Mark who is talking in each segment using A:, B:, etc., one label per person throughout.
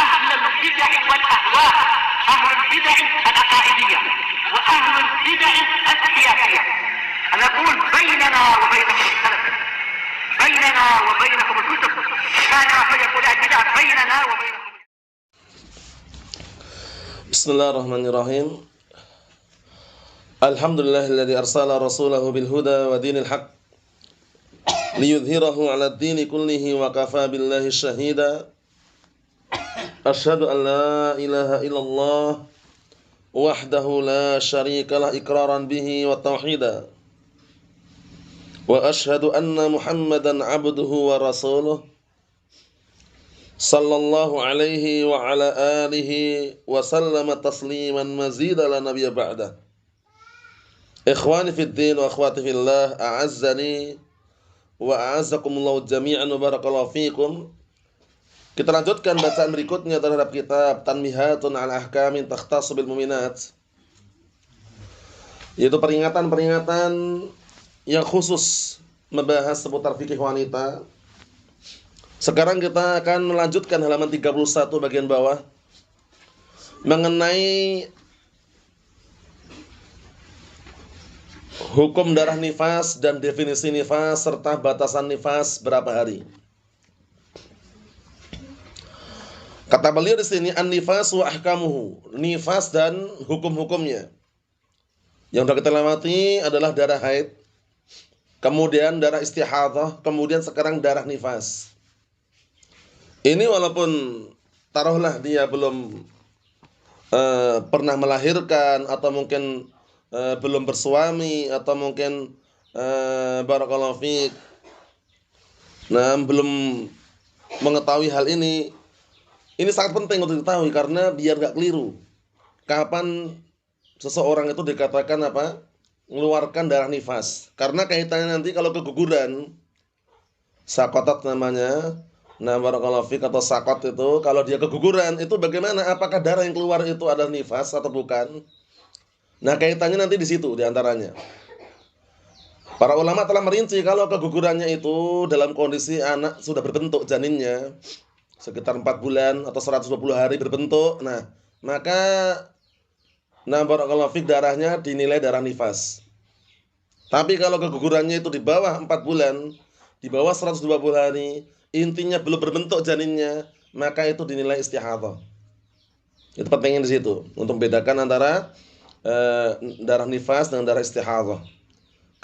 A: أهل البدع والأهواء، أهل البدع العقائدية وأهل البدع السياسية. أنا أقول بيننا وبينكم السلف، بيننا وبينكم الكتب، كان فيقول البدع بيننا وبينكم.
B: Bismillahirrahmanirrahim. Alhamdulillahilladzi arsala rasulahu bil huda wa dinil haqq liyudhhirahu 'ala ad-dini kullihi wa kafaa billahi shahida. Asyhadu an la ilaha illallah wahdahu la syarika lah iqraran bihi wa tauhida. Wa asyhadu anna Muhammadan 'abduhu wa rasuluh sallallahu alaihi wa ala alihi wa sallama tasliman mazida la nabiyya ba'dah. Ikhwani fid din wa akhwati fillah, a'azzani wa a'azzakumullahu jami'an wa barakallahu fikum. Kita lanjutkan bacaan berikutnya terhadap kitab Tanbihatun 'ala ahkamin takhtassu bil mu'minat, yaitu peringatan-peringatan yang khusus membahas seputar fikih wanita. Sekarang kita akan melanjutkan halaman 31 bagian bawah mengenai hukum darah nifas dan definisi nifas serta batasan nifas berapa hari. Kata beliau di sini an-nifas wa ahkamuhu, nifas dan hukum-hukumnya. Yang sudah kita lewati adalah darah haid, kemudian darah istihadhah, kemudian sekarang darah nifas. Ini walaupun taruhlah dia belum pernah melahirkan, atau mungkin belum bersuami, atau mungkin barakallahu fiik, nah belum mengetahui hal ini sangat penting untuk diketahui karena biar gak keliru kapan seseorang itu dikatakan mengeluarkan darah nifas. Karena kaitannya nanti kalau keguguran, sakotat namanya. Nah, barakallahu fiik, atau sakot itu kalau dia keguguran itu bagaimana? Apakah darah yang keluar itu adalah nifas atau bukan? Nah, kaitannya nanti di situ diantaranya. Para ulama telah merinci kalau kegugurannya itu dalam kondisi anak sudah berbentuk janinnya sekitar 4 bulan atau 120 hari berbentuk. Nah, maka barakallahu fiik, darahnya dinilai darah nifas. Tapi kalau kegugurannya itu di bawah 4 bulan, di bawah 120 hari, intinya belum berbentuk janinnya, maka itu dinilai istihadhah. Itu pentingnya di situ untuk membedakan antara darah nifas dengan darah istihadhah.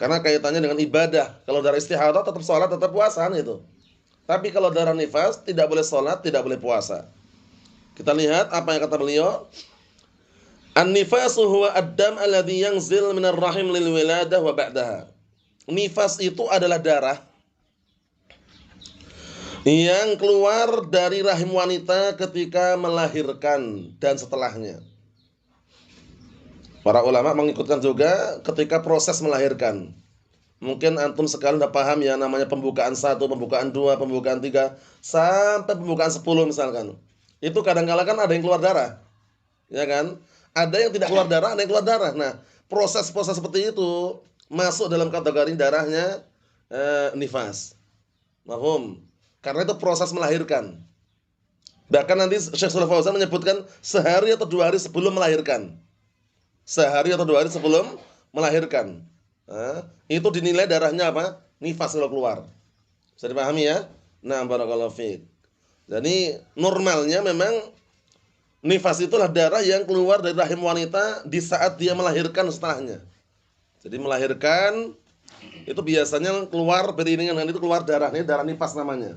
B: Karena kaitannya dengan ibadah. Kalau darah istihadhah tetap sholat, tetap puasa itu. Tapi kalau darah nifas tidak boleh sholat, tidak boleh puasa. Kita lihat apa yang kata beliau. An-nifasu huwa ad-dam alladhi yanzil minar rahim lil wiladah wa ba'daha. Nifas itu adalah darah yang keluar dari rahim wanita ketika melahirkan dan setelahnya. Para ulama mengikutkan juga ketika proses melahirkan. Mungkin antum sekalian sudah paham ya, namanya pembukaan 1, pembukaan 2, pembukaan 3 sampai pembukaan 10 misalkan. Itu kadang-kala kan ada yang keluar darah. Ya kan? Ada yang tidak keluar darah, ada yang keluar darah. Nah, proses-proses seperti itu masuk dalam kategori darahnya nifas. Mahfum? Karena itu proses melahirkan. Bahkan nanti Syekh Shalih Fauzan menyebutkan sehari atau 2 hari sebelum melahirkan. Sehari atau 2 hari sebelum melahirkan. Nah, itu dinilai darahnya nifas kalau keluar. Bisa dipahami ya? Nah, barakallahu fiik. Jadi normalnya memang nifas itulah darah yang keluar dari rahim wanita di saat dia melahirkan setelahnya. Jadi melahirkan itu biasanya keluar beriringan dengan itu keluar darah, ini darah nifas namanya.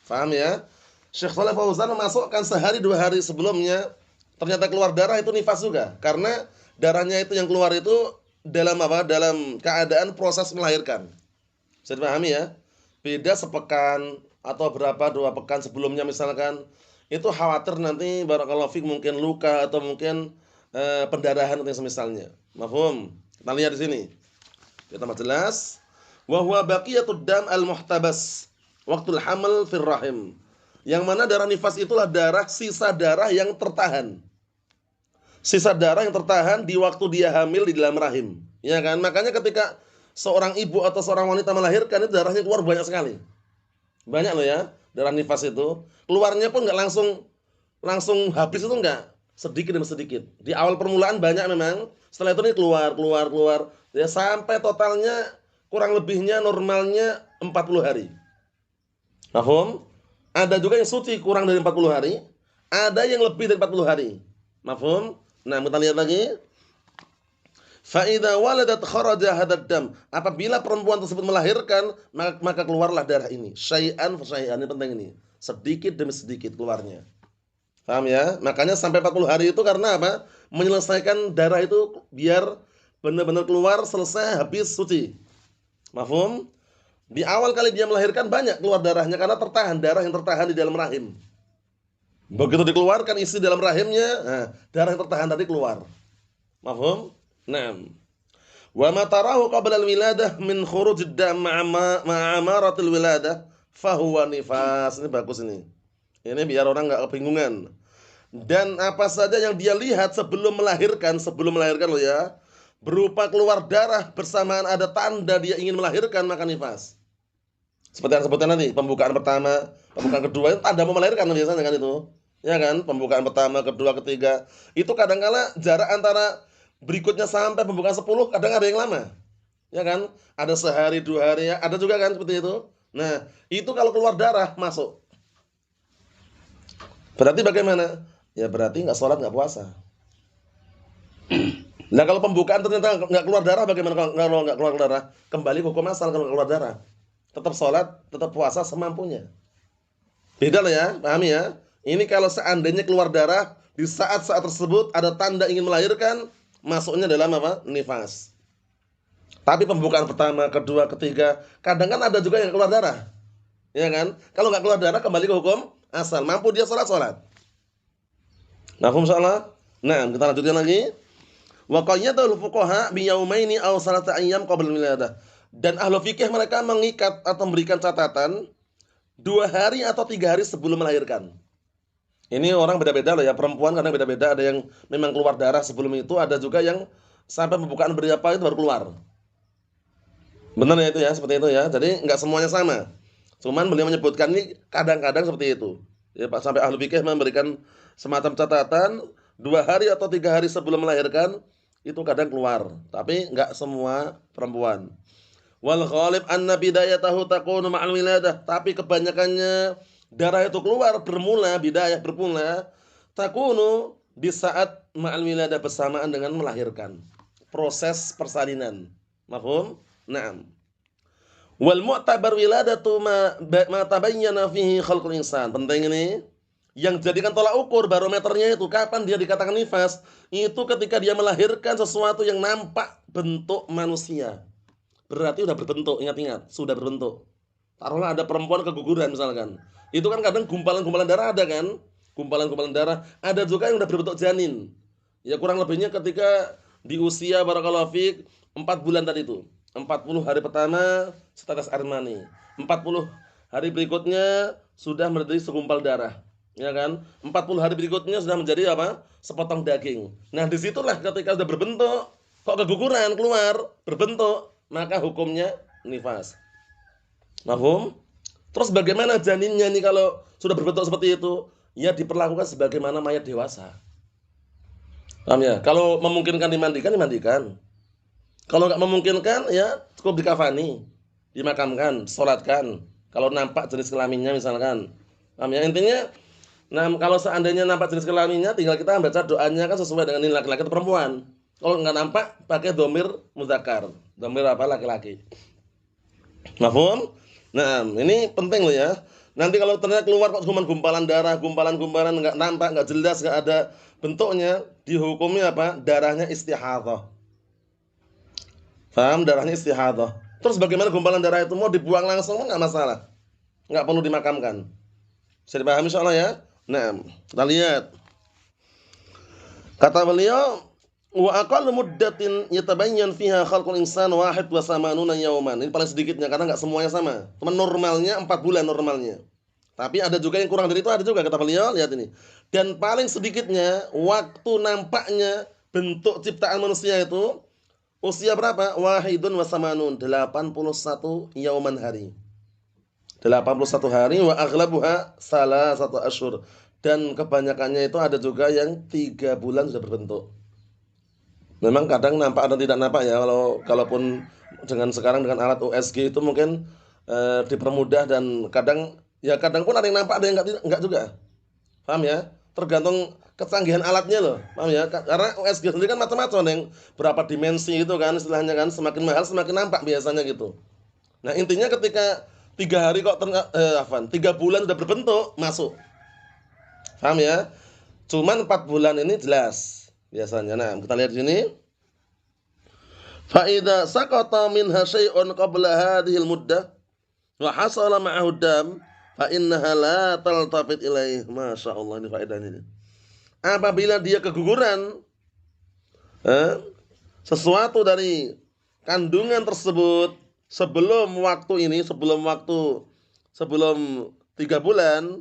B: Faham ya? Syekh Shalih Fauzan memasukkan sehari 2 hari sebelumnya ternyata keluar darah itu nifas juga. Karena darahnya itu yang keluar itu dalam dalam keadaan proses melahirkan. Bisa dipahami ya? Beda sepekan atau 2 pekan sebelumnya misalkan, itu khawatir nanti barakallahu fiik mungkin luka atau mungkin pendarahan atau semisalnya. Mafhum? Kita lihat di sini. Kita jelas. Wa huwa baqiyatud dam al-muhtabas waqtul haml fir rahim. Yang mana darah nifas itulah darah, sisa darah yang tertahan. Sisa darah yang tertahan di waktu dia hamil di dalam rahim. Ya kan? Makanya ketika seorang ibu atau seorang wanita melahirkan itu darahnya keluar banyak sekali. Banyak loh ya, darah nifas itu. Keluarnya pun enggak langsung langsung habis itu enggak, sedikit demi sedikit. Di awal permulaan banyak memang, setelah itu nih keluar, keluar, keluar, ya sampai totalnya kurang lebihnya normalnya 40 hari. Mafhum? Ada juga yang suci kurang dari 40 hari, ada yang lebih dari 40 hari. Mafhum? Nah, kita lihat lagi. Fa idza waladat kharaja hadzal dam. Apabila perempuan tersebut melahirkan, maka keluarlah darah ini. Syai'an fa syai'an, ini penting ini. Sedikit demi sedikit keluarnya. Paham ya? Makanya sampai 40 hari itu karena apa? Menyelesaikan darah itu biar benar-benar keluar, selesai, habis, suci. Mafhum? Di awal kali dia melahirkan banyak keluar darahnya karena tertahan, darah yang tertahan di dalam rahim. Begitu dikeluarkan isi dalam rahimnya, nah, darah yang tertahan tadi keluar. Mafhum? Naam. Wa ma tarahu qabla al-wiladah min khurujid dam ma'a amaratil wiladah fa huwa nifas. Ini bagus ini. Ini biar orang enggak kebingungan. Dan apa saja yang dia lihat sebelum melahirkan loh ya, berupa keluar darah bersamaan ada tanda dia ingin melahirkan, maka nifas. Seperti yang sebutkan tadi, pembukaan pertama, pembukaan kedua itu tanda mau melahirkan biasanya kan itu. Ya kan? Pembukaan pertama, kedua, ketiga. Itu kadang-kala jarak antara berikutnya sampai pembukaan 10 kadang ada yang lama. Ya kan? Ada sehari, 2 hari ya, ada juga kan seperti itu. Nah, itu kalau keluar darah masuk. Berarti bagaimana? Ya berarti enggak sholat, enggak puasa. Nah, kalau pembukaan ternyata enggak keluar darah, bagaimana kalau enggak keluar darah? Kembali ke hukum asal kalau keluar darah. Tetap sholat, tetap puasa semampunya. Beda lah ya, pahami ya? Ini kalau seandainya keluar darah di saat-saat tersebut ada tanda ingin melahirkan, masuknya dalam apa? Nifas. Tapi pembukaan pertama, kedua, ketiga, kadang kan ada juga yang keluar darah. Ya kan? Kalau nggak keluar darah kembali ke hukum asal. Mampu dia sholat. Mafhum salah? Nah, kita lanjutkan lagi. Wa qayyadahu fuqaha bi yaumaini aw salata ayyam qabla al-wiladah. Dan ahlu fikih mereka mengikat atau memberikan catatan 2 hari atau 3 hari sebelum melahirkan. Ini orang beda-beda loh ya, perempuan kadang beda-beda, ada yang memang keluar darah sebelum itu, ada juga yang sampai pembukaan berapa itu baru keluar. Benar ya itu ya, seperti itu ya. Jadi enggak semuanya sama. Cuman beliau menyebutkan ini kadang-kadang seperti itu. Ya Pak, sampai ahlu fikih memberikan semacam catatan 2 hari atau 3 hari sebelum melahirkan itu kadang keluar, tapi enggak semua perempuan. Wal ghalib anna bidayatahu takunu ma'al wiladah, tapi kebanyakannya darah itu keluar bermula takunu di saat ma'al wiladah bersamaan dengan melahirkan. Proses persalinan. Mafhum? Naam. Wal mu'tabar wiladatu ma tabayyana fihi khalqul insan. Penting ini. Yang jadikan tolak ukur barometernya itu kapan dia dikatakan nifas, itu ketika dia melahirkan sesuatu yang nampak bentuk manusia. Berarti sudah berbentuk, ingat-ingat, sudah berbentuk. Taruhlah ada perempuan keguguran misalkan. Itu kan kadang gumpalan-gumpalan darah ada kan? Gumpalan-gumpalan darah. Ada juga yang sudah berbentuk janin. Ya kurang lebihnya ketika di usia barakallahu fiik 4 bulan tadi itu. 40 hari pertama setetes air mani. 40 hari berikutnya sudah menjadi segumpal darah. Ya kan? 40 hari berikutnya sudah menjadi apa? Sepotong daging. Nah, disitulah ketika sudah berbentuk, kok keguguran keluar, berbentuk, maka hukumnya nifas. Mafhum? Terus bagaimana janinnya nih kalau sudah berbentuk seperti itu? Ya diperlakukan sebagaimana mayat dewasa. Paham ya? Kalau memungkinkan dimandikan. Kalau nggak memungkinkan ya cukup dikafani, dimakamkan, sholatkan. Kalau nampak jenis kelaminnya misalkan. Paham ya? Intinya, nah kalau seandainya nampak jenis kelaminnya, tinggal kita baca doanya kan sesuai dengan ini laki-laki atau perempuan. Kalau nggak nampak, pakai dhamir muzakkar. Dhamir apa? Laki-laki. Mafhum? Nah, ini penting loh ya. Nanti kalau ternyata keluar kok cuma gumpalan darah, gumpalan-gumpalan nggak nampak, nggak jelas, nggak ada bentuknya, dihukumi apa? Darahnya istihadhah. Paham? Darahnya istihadhah. Terus bagaimana gumpalan darah itu mau dibuang langsung nggak masalah, nggak perlu dimakamkan. Bisa dipahami insyaallah ya. Nah, kita lihat. Kata beliau, wa aqallu muddatin yatabayyan fiha khalqul insan wahid wa samanuna yawman. Ini paling sedikitnya karena enggak semuanya sama. Cuma normalnya 4 bulan normalnya. Tapi ada juga yang kurang dari itu, ada juga kata beliau, lihat ini. Dan paling sedikitnya waktu nampaknya bentuk ciptaan manusia itu usia berapa? Wahidun wa samanun, 81 yauman hari. 81 hari wa aghlabuha salasatu asyhur. Dan kebanyakannya itu ada juga yang 3 bulan sudah berbentuk. Memang kadang nampak atau tidak nampak ya, kalaupun dengan sekarang dengan alat USG itu mungkin dipermudah, dan kadang pun ada yang nampak, ada yang enggak juga. Paham ya? Tergantung kecanggihan alatnya loh. Paham ya? Karena USG sendiri kan macam-macam, ada yang berapa dimensi itu kan istilahnya kan, semakin mahal semakin nampak biasanya gitu. Nah, intinya ketika 3 hari kok 3 bulan sudah berbentuk, masuk. Paham ya? Cuman 4 bulan ini jelas biasanya. Nah, kita lihat di sini. Fa idza saqata minha syai'un qabla hadhihi al-muddah wa hasala ma'ahu dam fa innaha la taltafit ilaih. Masyaallah, ini faedahnya ini. Apabila dia keguguran sesuatu dari kandungan tersebut sebelum waktu ini, sebelum 3 bulan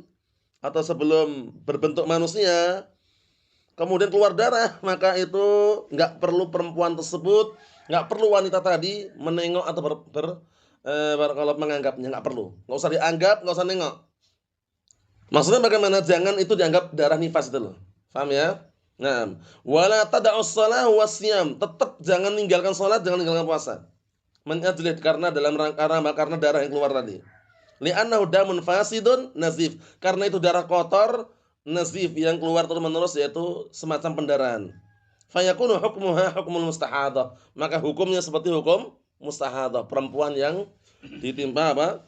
B: atau sebelum berbentuk manusia, kemudian keluar darah, maka itu nggak perlu perempuan tersebut, nggak perlu wanita tadi menengok atau kalau menganggapnya, nggak perlu, nggak usah dianggap, nggak usah nengok. Maksudnya bagaimana? Jangan itu dianggap darah nifas itu loh, paham ya? Nah, wala tada'us shalah wasyam, tetap jangan ninggalkan sholat, jangan ninggalkan puasa. Menajlid, karena karena darah yang keluar tadi. Li'annahu damun fasidun nazif, karena itu darah kotor nazif yang keluar terus-menerus, yaitu semacam pendarahan. Fayakunu hukmuha hukmul mustahadah, maka hukumnya seperti hukum mustahadah, perempuan yang ditimpa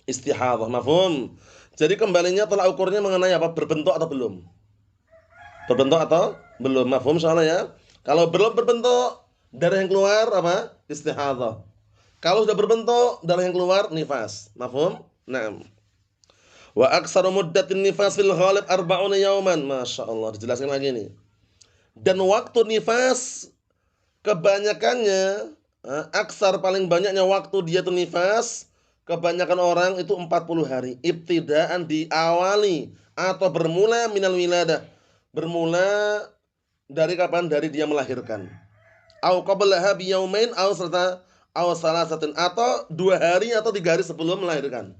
B: istihadah. Mafhum? Jadi kembalinya tolak ukurnya mengenai apa? Berbentuk atau belum? Berbentuk atau belum? Mafhum soalnya ya. Kalau belum berbentuk, darah yang keluar istihadah. Kalau sudah berbentuk, darah yang keluar nifas. Mafhum? Naam. Wa aksaru muddatin nifas fil ghalib 40 yauman. Masyaallah, dijelaskan lagi nih. Dan waktu nifas kebanyakannya, aksar paling banyaknya waktu dia itu nifas, kebanyakan orang itu 40 hari. Ibtidaan, diawali atau bermula minal wiladah. Bermula dari kapan? Dari dia melahirkan. Au qablaha bi yaumain au salasatin, atau 2 hari atau 3 hari sebelum melahirkan.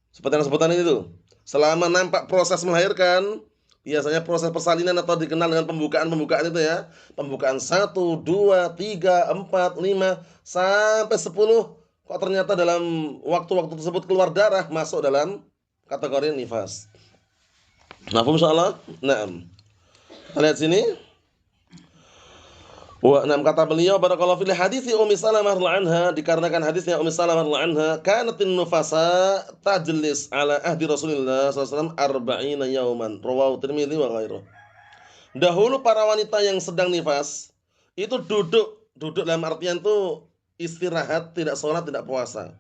B: Seperti yang sebutan itu. Selama nampak proses melahirkan, biasanya proses persalinan atau dikenal dengan pembukaan itu ya. Pembukaan 1, 2, 3, 4, 5 sampai 10. Kok ternyata dalam waktu-waktu tersebut keluar darah, masuk dalam kategori nifas. Mafhum insyaallah? Naam. Kita lihat sini. Kata beliau, barakallahu fil hadits Ummi Salamah radhiyallahu anha, dikarenakan hadisnya Ummi Salamah radhiyallahu anha, kanatin nufasa tajlis ala ahdi Rasulillah sallallahu alaihi wasallam 40 yauman, rawahu Tirmidzi wa ghairuh. Dahulu para wanita yang sedang nifas itu duduk dalam artian itu istirahat, tidak sholat, tidak puasa.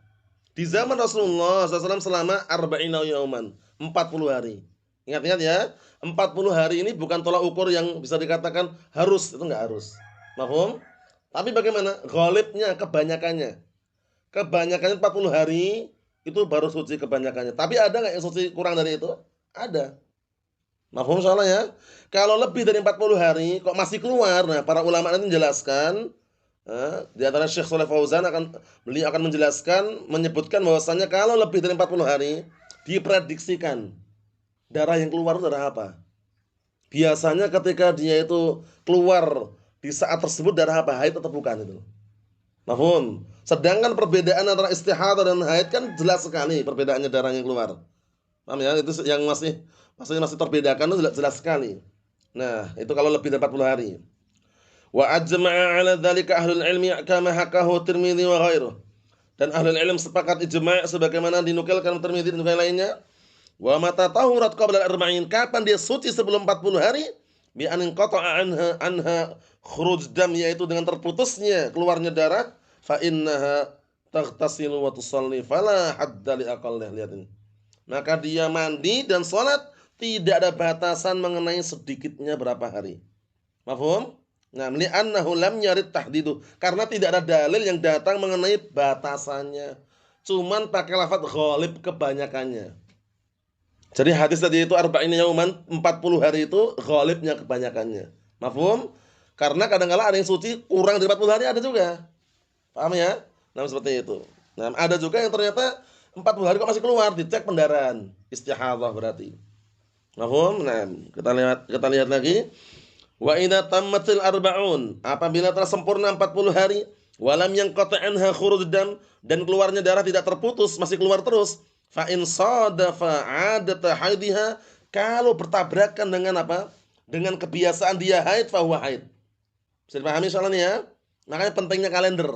B: Di zaman Rasulullah SAW selama 40 yauman, 40 hari. Ingat-ingat ya, 40 hari ini bukan tolak ukur yang bisa dikatakan harus, itu enggak harus. Mahfum? Tapi bagaimana? Ghalibnya, kebanyakannya 40 hari itu baru suci kebanyakannya. Tapi ada nggak yang suci kurang dari itu? Ada. Mahfum soalnya ya. Kalau lebih dari 40 hari kok masih keluar, nah para ulama nanti menjelaskan, di antara Syekh Shalih Fauzan beliau akan menjelaskan, menyebutkan bahwasanya kalau lebih dari 40 hari diprediksikan darah yang keluar itu darah apa? Biasanya ketika dia itu keluar di saat tersebut darah apa? Haid atau bukan itu? Mafhum? Sedangkan perbedaan antara istihadah dan haid kan jelas sekali perbedaannya darah yang keluar. Paham ya? Itu yang masih terbedakan itu jelas sekali. Nah, itu kalau lebih dari 40 hari. Wa ajma'a 'ala dzalika ahlul ilmi kama hakahu Tirmidzi wa ghairuh. Dan ahlul ilm sepakat ijma' sebagaimana dinukilkan Tirmidzi dan yang lainnya. Wa mata tahurat qabla al-arba'in, kapan dia suci sebelum 40 hari? Bi an qata'a anha khuruj dam, yaitu dengan terputusnya keluarnya darah, fa innaha taghtasilu wa tusalli fala hadda li aqallih. Lihat ini. Maka dia mandi dan salat, tidak ada batasan mengenai sedikitnya berapa hari. Mafhum? Nah, li'annahu lam yarid tahdidu, karena tidak ada dalil yang datang mengenai batasannya. Cuman pakai lafaz ghalib kebanyakannya. Jadi hadis tadi itu 40 yauman, 40 hari itu ghalibnya kebanyakannya. Mafhum? Karena kadang-kala ada yang suci kurang dari 40 hari, ada juga. Paham ya? Nah, seperti itu. Nah, ada juga yang ternyata 40 hari kok masih keluar, dicek pendarahan. Istihadah berarti. Mafhum? Nah, kita lihat lagi. Wa idza tammatil arba'un, apabila telah sempurna 40 hari, walam yanqati' anha khuruj dam, dan keluarnya darah tidak terputus, masih keluar terus, fa in sadafa 'adata haidha, kalau bertabrakan dengan apa? Dengan kebiasaan dia haid, fa huwa haid. Bisa dipahami soalnya ya? Makanya pentingnya kalender.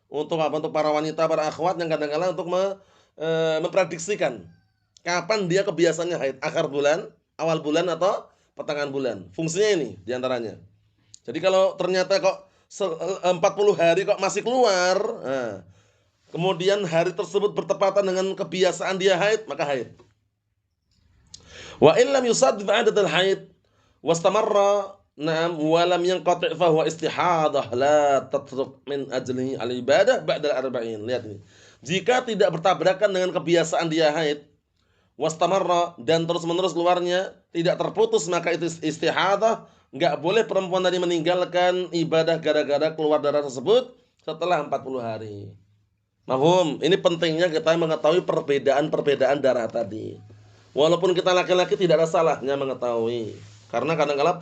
B: Untuk apa? Untuk para wanita, para akhwat yang kadang-kadang untuk memprediksikan kapan dia kebiasaannya haid, akhir bulan, awal bulan atau pertengahan bulan. Fungsinya ini diantaranya. Jadi kalau ternyata kok 40 hari kok masih keluar, nah, kemudian hari tersebut bertepatan dengan kebiasaan dia haid, maka haid. Wa illam yusaddif 'adatal haid wastamarra na'am wa lam yanqati' fa huwa istihadah la tatruk min ajlihi al-ibadah ba'da al-arba'in. Lihat ini. Jika tidak bertabrakan dengan kebiasaan dia haid, wastamarra, dan terus-menerus keluarnya, tidak terputus, maka itu istihadah. Enggak boleh perempuan tadi meninggalkan ibadah gara-gara keluar darah tersebut setelah 40 hari. Mahum, ini pentingnya kita mengetahui perbedaan-perbedaan darah tadi. Walaupun kita laki-laki tidak ada salahnya mengetahui. Karena kadang-kadang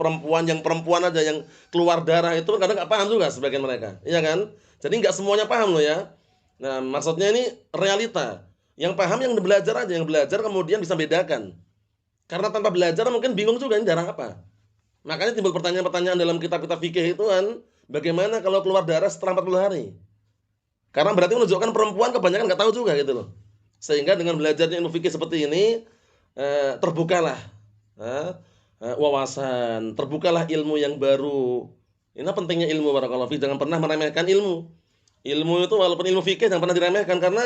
B: perempuan aja yang keluar darah itu kadang nggak paham juga sebagian mereka. Iya kan? Jadi nggak semuanya paham loh ya. Nah, maksudnya ini realita. Yang paham yang belajar aja, yang belajar kemudian bisa bedakan. Karena tanpa belajar mungkin bingung juga ini darah apa. Makanya timbul pertanyaan-pertanyaan dalam kitab-kitab fikih itu kan, bagaimana kalau keluar darah setelah 40 hari? Karena berarti menunjukkan perempuan kebanyakan nggak tahu juga gitu loh. Sehingga dengan belajarnya ilmu fikih seperti ini, terbukalah wawasan, terbukalah ilmu yang baru. Ini pentingnya ilmu, barakallahu fi, jangan pernah meremehkan ilmu. Ilmu itu walaupun ilmu fikih jangan pernah diremehkan, karena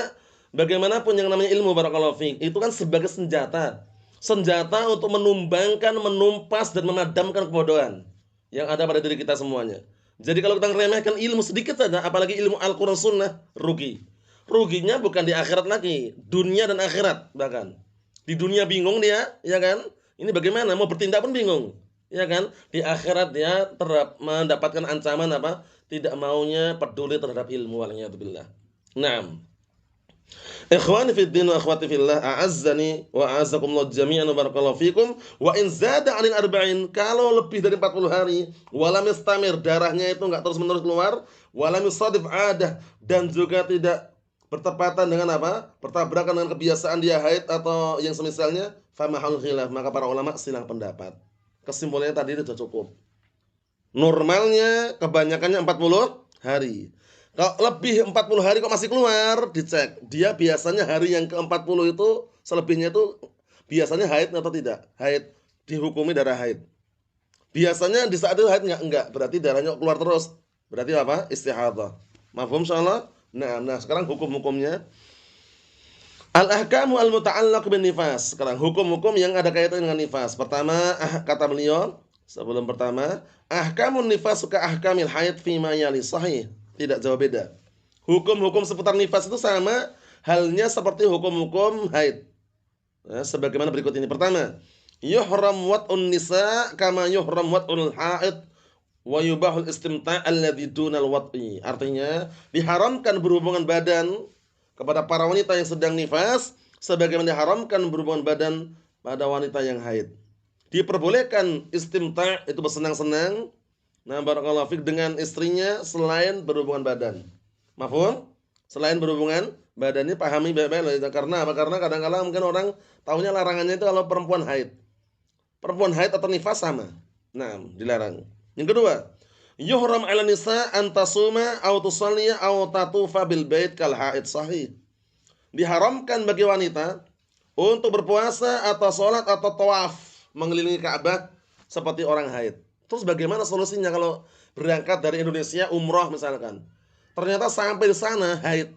B: bagaimanapun yang namanya ilmu, barakallahu fi, itu kan sebagai senjata. Senjata untuk menumbangkan, menumpas dan memadamkan kebodohan yang ada pada diri kita semuanya. Jadi kalau kita meremehkan ilmu sedikit saja, apalagi ilmu Al-Qur'an Sunnah, rugi. Ruginya bukan di akhirat lagi, dunia dan akhirat bahkan. Di dunia bingung dia, ya kan? Ini bagaimana? Mau bertindak pun bingung, ya kan? Di akhirat dia mendapatkan ancaman apa? Tidak maunya peduli terhadap ilmu, waliyadzubillah. Naam. Ikhwani fid din wa akhwati fillah, a'azzani wa a'azzakumullah jami'an wa barakallahu fikum. Wa in zada 'anil arba'in, kalau lebih dari 40 hari, walam yastamir, darahnya itu enggak terus-menerus keluar, walam yusadif 'adah, dan juga tidak bertepatan dengan apa? Bertabrakan dengan kebiasaan dia haid atau yang semisalnya, fa mahal khilaf, maka para ulama silang pendapat. Kesimpulannya tadi itu sudah cukup. Normalnya kebanyakannya 40 hari. Kalau lebih 40 hari kok masih keluar, dicek. Dia biasanya hari yang ke-40 itu, selebihnya itu biasanya haid atau tidak? Haid, dihukumi darah haid. Biasanya di saat itu haid enggak, berarti darahnya keluar terus. Berarti apa? Istihadah. Mafhum insyaallah? Nah, sekarang hukum-hukumnya. Al-ahkamu al-muta'allaq bin nifas. Sekarang hukum-hukum yang ada kaitan dengan nifas. Pertama, kata beliau, sebelum pertama, ahkamun nifas ka ahkamil haid fima yali sahih. Tidak jauh beda. Hukum-hukum seputar nifas itu sama halnya seperti hukum-hukum haid. Sebagaimana berikut ini. Pertama, yuhram wat'un nisa kama yuhram wat'ul haid wa yubahul istimta' alladhi dunal wat'i. Artinya, diharamkan berhubungan badan kepada para wanita yang sedang nifas sebagaimana diharamkan berhubungan badan pada wanita yang haid. Diperbolehkan istimta', itu bersenang-senang, nah barakallahu fik, dengan istrinya selain berhubungan badan. Mafhum? Selain berhubungan badan, ini pahami baik-baik. Karena apa? Karena kadang-kadang mungkin orang tahunya larangannya itu kalau perempuan haid. Perempuan haid atau nifas sama. Nah, dilarang. Yang kedua, yuhram 'ala nisa an tasuma aw tusalliya aw tatufa bil bait kal haid sahih. Diharamkan bagi wanita untuk berpuasa atau salat atau tawaf mengelilingi Ka'bah seperti orang haid. Terus bagaimana solusinya kalau berangkat dari Indonesia umroh misalkan? Ternyata sampai di sana haid.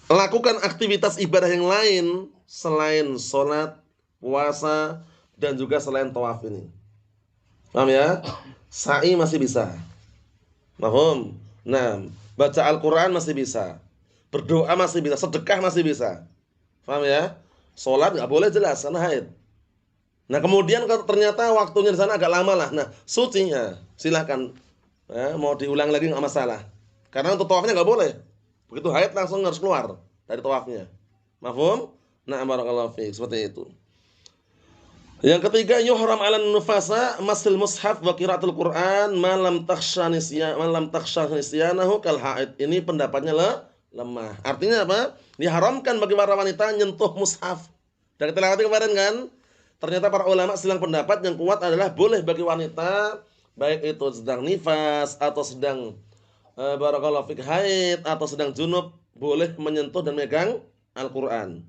B: Lakukan aktivitas ibadah yang lain selain sholat, puasa, dan juga selain tawaf ini. Paham ya? Sa'i masih bisa. Mahum. Nah, baca Al-Quran masih bisa. Berdoa masih bisa. Sedekah masih bisa. Paham ya? Sholat nggak boleh jelas karena haid. Nah kemudian kalau ternyata waktunya di sana agak lama lah, nah suci ya silahkan, mau diulang lagi nggak masalah. Karena untuk tawafnya nggak boleh, begitu haid langsung harus keluar dari tawafnya. Mafhum? Nah barakallahu fiik, seperti itu. Yang ketiga, yuhram 'alan nufasa masil mushaf wa qiraatul Qur'an malam takhsha nisyanahu kal haid. Ini pendapatnya lemah. Artinya apa? Diharamkan bagi para wanita nyentuh mushaf. Dan kita lewati kemarin kan? Ternyata para ulama silang pendapat yang kuat adalah boleh bagi wanita baik itu sedang nifas atau sedang barakallahu fik haid atau sedang junub boleh menyentuh dan megang Al-Qur'an.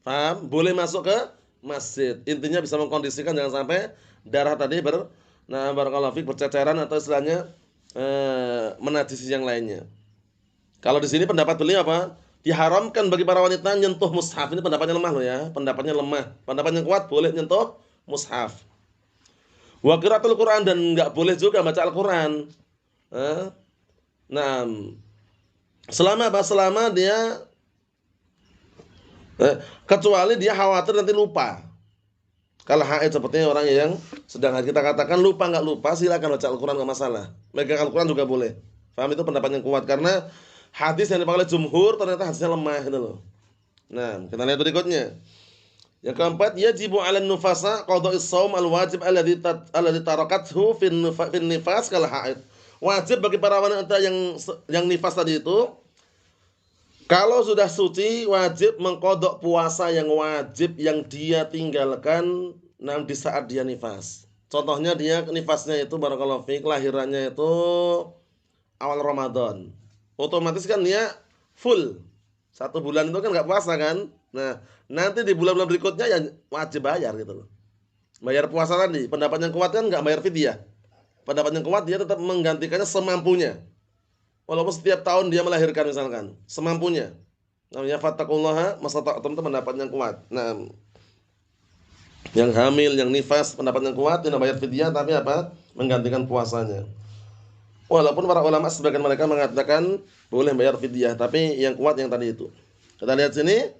B: Paham? Boleh masuk ke masjid. Intinya bisa mengkondisikan jangan sampai darah tadi barakallahu fik berceceran atau istilahnya menajisi yang lainnya. Kalau di sini pendapat beliau apa? Diharamkan bagi para wanita nyentuh mushaf. Ini pendapatnya lemah loh ya. Pendapatnya lemah. Pendapat yang kuat boleh nyentuh mushaf. Wa qiraatul Qur'an dan enggak boleh juga baca Al-Qur'an. Nah, selama apa? Selama dia kecuali dia khawatir nanti lupa. Kalau haid sepertinya orang yang sedang haid, kita katakan lupa nggak lupa silakan baca Al-Qur'an nggak masalah. Megang Al-Qur'an juga boleh. Paham, itu pendapat yang kuat karena hadis yang dipakai oleh jumhur ternyata hadisnya lemah gitu loh. Nah, kita lihat berikutnya. Yang keempat, yajibu 'alan nufasa qada'is shaum al-wajib alladhi tarakathu fin nifas kal haid. Wajib bagi para wanita yang nifas tadi itu kalau sudah suci wajib mengqadha puasa yang wajib yang dia tinggalkan di saat dia nifas. Contohnya dia nifasnya itu barakallahu fiik lahirannya itu awal Ramadan. Otomatis kan dia full 1 bulan itu kan nggak puasa kan. Nah, nanti di bulan-bulan berikutnya ya wajib bayar gitu loh. Bayar puasa tadi. Pendapat yang kuat kan nggak bayar fidyah. Pendapat yang kuat dia tetap menggantikannya semampunya. Walaupun setiap tahun dia melahirkan misalkan, semampunya. Namanya fattaqullaha masata'tum, itu pendapat yang kuat. Nah, yang hamil, yang nifas pendapat yang kuat tidak bayar fidyah tapi apa? Menggantikan puasanya. Walaupun para ulama sebagian mereka mengatakan boleh bayar fidyah, tapi yang kuat yang tadi itu. Kita lihat sini.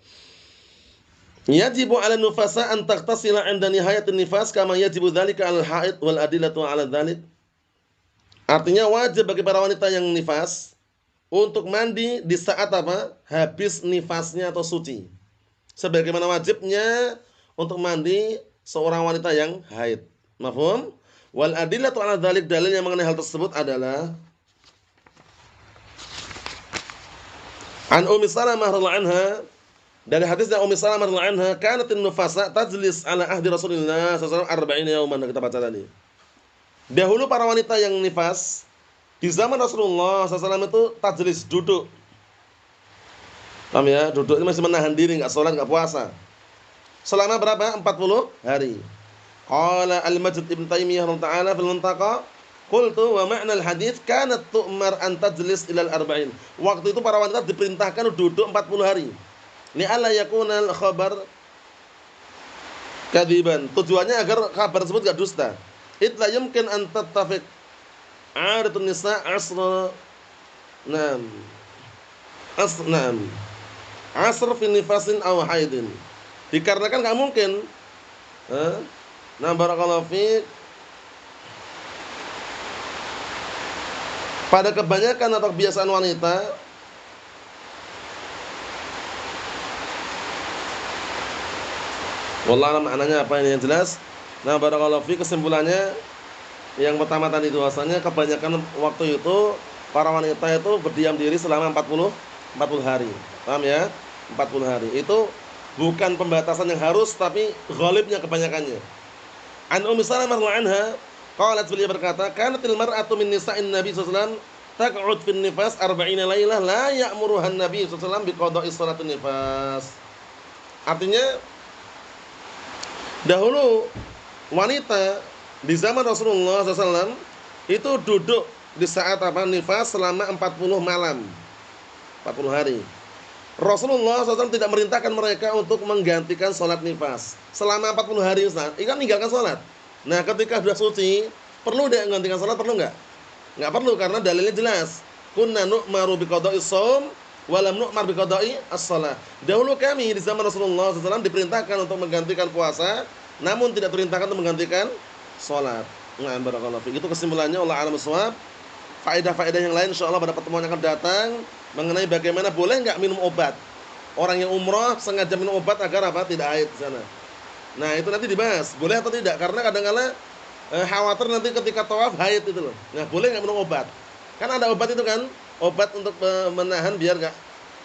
B: Yajibu 'ala nufasa an taghtasila 'inda nihayatin nifas kama yajibu dzalika 'alal haid wal adillatu 'ala dzalik. Artinya wajib bagi para wanita yang nifas untuk mandi di saat apa? Habis nifasnya atau suci. Sebagaimana wajibnya untuk mandi seorang wanita yang haid. Mafhum? Wal adillatu 'ala dzalik, dalil yang mengenai hal tersebut adalah An Ummi Salamah radhiyallahu anha, dari hadisnya Ummi Salamah radhiyallahu anha, kanatin nufasa tajlis ala ahdi Rasulillah sallallahu alaihi wasallam 40 yauman, kita baca tadi. Dahulu para wanita yang nifas di zaman Rasulullah SAW itu tajlis, duduk. Paham ya? Duduk ini masih menahan diri, enggak salat, enggak puasa. Selama berapa? 40 hari. Qala Al-Majd Ibn Taimiyah rahimahullah fil Muntaqa, qultu wa ma'na al-hadits kanat tu'mar an tajlis ila al-40. Waktu itu para wanita diperintahkan duduk 40 hari. Li'alla yakuna al-khabar kadziban. Tujuannya agar kabar tersebut enggak dusta. Itla yumkin an tattafiq 'adatun nisa' asra asr fi nifasin aw haidin. Dikarenakan enggak mungkin barakallahu fiik, pada kebanyakan atau kebiasaan wanita wallah maknanya apa ini yang jelas. Barakallahu fiik, kesimpulannya yang pertama tadi itu bahwasanya kebanyakan waktu itu para wanita itu berdiam diri selama 40 hari. Paham ya? 40 hari. Itu bukan pembatasan yang harus tapi ghalibnya kebanyakannya. An Ummi Salamah radhiyallahu anha qalat, beliau berkata, kanatil mar'atu min nisa'in Nabi sallallahu alaihi wasallam taq'ud fin nifas 40 lailah la ya'muruhan Nabi sallallahu alaihi wasallam biqada'i shalatin nifas. Artinya dahulu wanita di zaman Rasulullah SAW itu duduk di saat nifas selama 40 malam, 40 hari. Rasulullah SAW tidak merintahkan mereka untuk menggantikan sholat nifas selama 40 hari. Ustaz, ikan meninggalkan sholat. Nah, ketika sudah suci, perlu tidak menggantikan sholat? Perlu enggak? Enggak perlu, karena dalilnya jelas. Kunna nu'maru biqada'is shaum wa lam nu'mar biqada'i as-shalah. Dahulu kami di zaman Rasulullah SAW diperintahkan untuk menggantikan puasa, namun tidak diperintahkan untuk menggantikan sholat. Nah, barakallahu fiik. Itu kesimpulannya, Allah a'lam bishawab. Faedah-faedah yang lain insyaallah pada pertemuan yang akan datang mengenai bagaimana boleh enggak minum obat. Orang yang umrah sengaja minum obat agar tidak haid di sana. Nah, itu nanti dibahas, boleh atau tidak? Karena kadang-kala khawatir nanti ketika tawaf haid itu loh. Nah, boleh nggak minum obat? Kan ada obat itu kan, obat untuk menahan biar nggak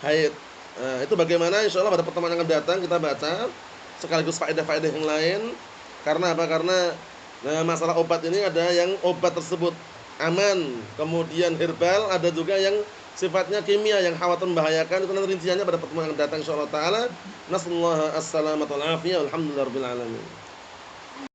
B: haid. Nah, itu bagaimana? Insyaallah pada pertemuan yang akan datang kita baca sekaligus faedah-faedah yang lain. Karena apa? Karena masalah obat ini ada yang obat tersebut aman, kemudian herbal, ada juga yang sifatnya kimia yang khawatir membahayakan. Itu nanti rinciannya pada pertemuan yang akan datang insyaallah taala. Nasallahu as-salamata wal afiyah. Alhamdulillahirabbil alamin.